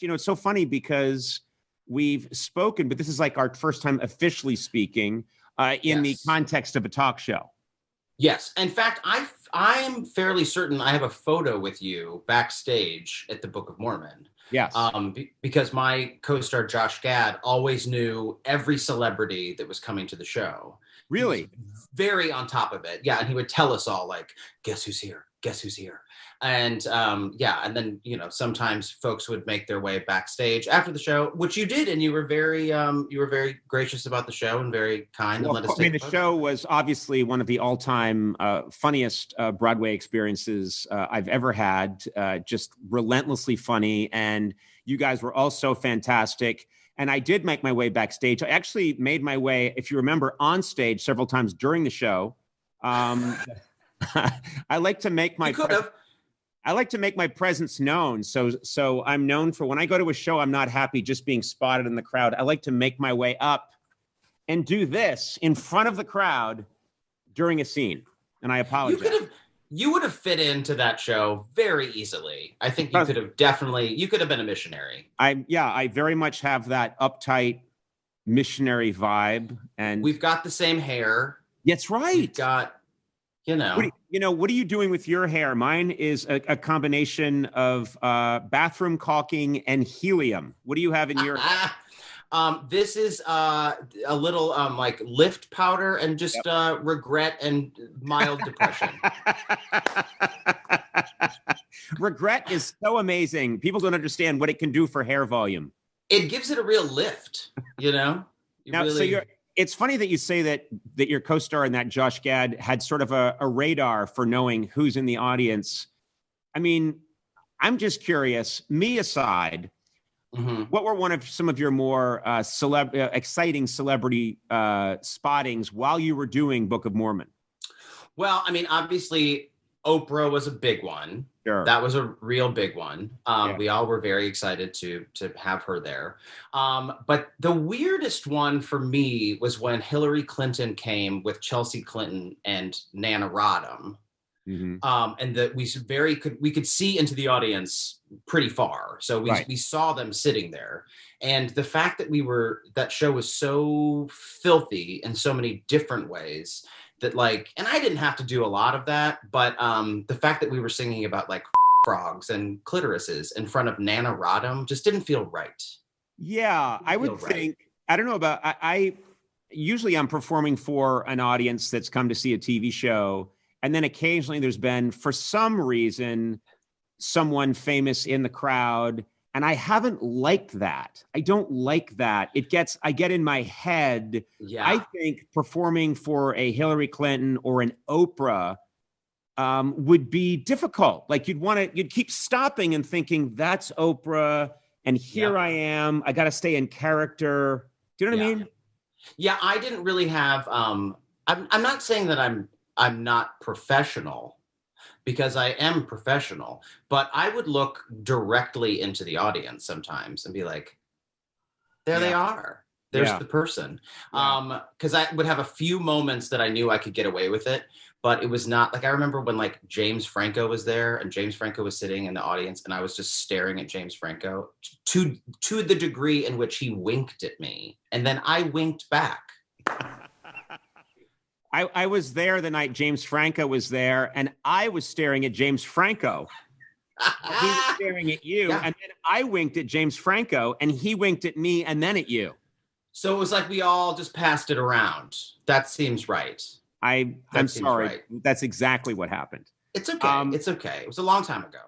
it's so funny because we've spoken, but this is like our first time officially speaking in the context of a talk show. Yes. In fact, I'm fairly certain I have a photo with you backstage at the Book of Mormon. Yes. Because my co-star Josh Gad always knew every celebrity that was coming to the show. Really? Very on top of it. Yeah. And he would tell us all, like, guess who's here? Guess who's here? And and then, sometimes folks would make their way backstage after the show, which you did, and you were very gracious about the show and very kind. Well, and let us take the show was obviously one of the all-time funniest Broadway experiences I've ever had. Just relentlessly funny, and you guys were all so fantastic. And I did make my way backstage. I actually made my way, if you remember, on stage several times during the show. I like to make my presence known. So I'm known for when I go to a show, I'm not happy just being spotted in the crowd. I like to make my way up and do this in front of the crowd during a scene. And I apologize. You would have fit into that show very easily. I think you could have been a missionary. I very much have that uptight missionary vibe. And we've got the same hair. That's right. We've got, what are you doing with your hair? Mine is a combination of bathroom caulking and helium. What do you have in your hair? This is a little like lift powder and just regret and mild depression. Regret is so amazing. People don't understand what it can do for hair volume. It gives it a real lift, It's funny that you say that your co-star in that, Josh Gad, had sort of a radar for knowing who's in the audience. I mean, I'm just curious, me aside, what were some of your more exciting celebrity spottings while you were doing Book of Mormon? Well, I mean, obviously, Oprah was a big one. Sure. That was a real big one. We all were very excited to have her there. But the weirdest one for me was when Hillary Clinton came with Chelsea Clinton and Nana Rodham. And that we could see into the audience pretty far. So we saw them sitting there. And the fact that that show was so filthy in so many different ways that and I didn't have to do a lot of that, but the fact that we were singing about like frogs and clitorises in front of Nana Rodham just didn't feel right. Yeah, I would think, I don't know about, usually I'm performing for an audience that's come to see a TV show. And then occasionally there's been, for some reason, someone famous in the crowd. And I haven't liked that. I don't like that. I get in my head. Yeah. I think performing for a Hillary Clinton or an Oprah would be difficult. Like you'd keep stopping and thinking, that's Oprah. And here I am. I got to stay in character. Do you know what I mean? Yeah, I didn't really have, I'm not saying that I'm not professional, because I am professional, but I would look directly into the audience sometimes and be like, there they are. There's the person. Because I would have a few moments that I knew I could get away with it, but it was not like, I remember when like James Franco was there and James Franco was sitting in the audience and I was just staring at James Franco to the degree in which he winked at me. And then I winked back. I was there the night James Franco was there, and I was staring at James Franco. He was staring at you, and then I winked at James Franco, and he winked at me, and then at you. So it was like we all just passed it around. That seems right. I'm sorry. Right. That's exactly what happened. It's okay. It's okay. It was a long time ago.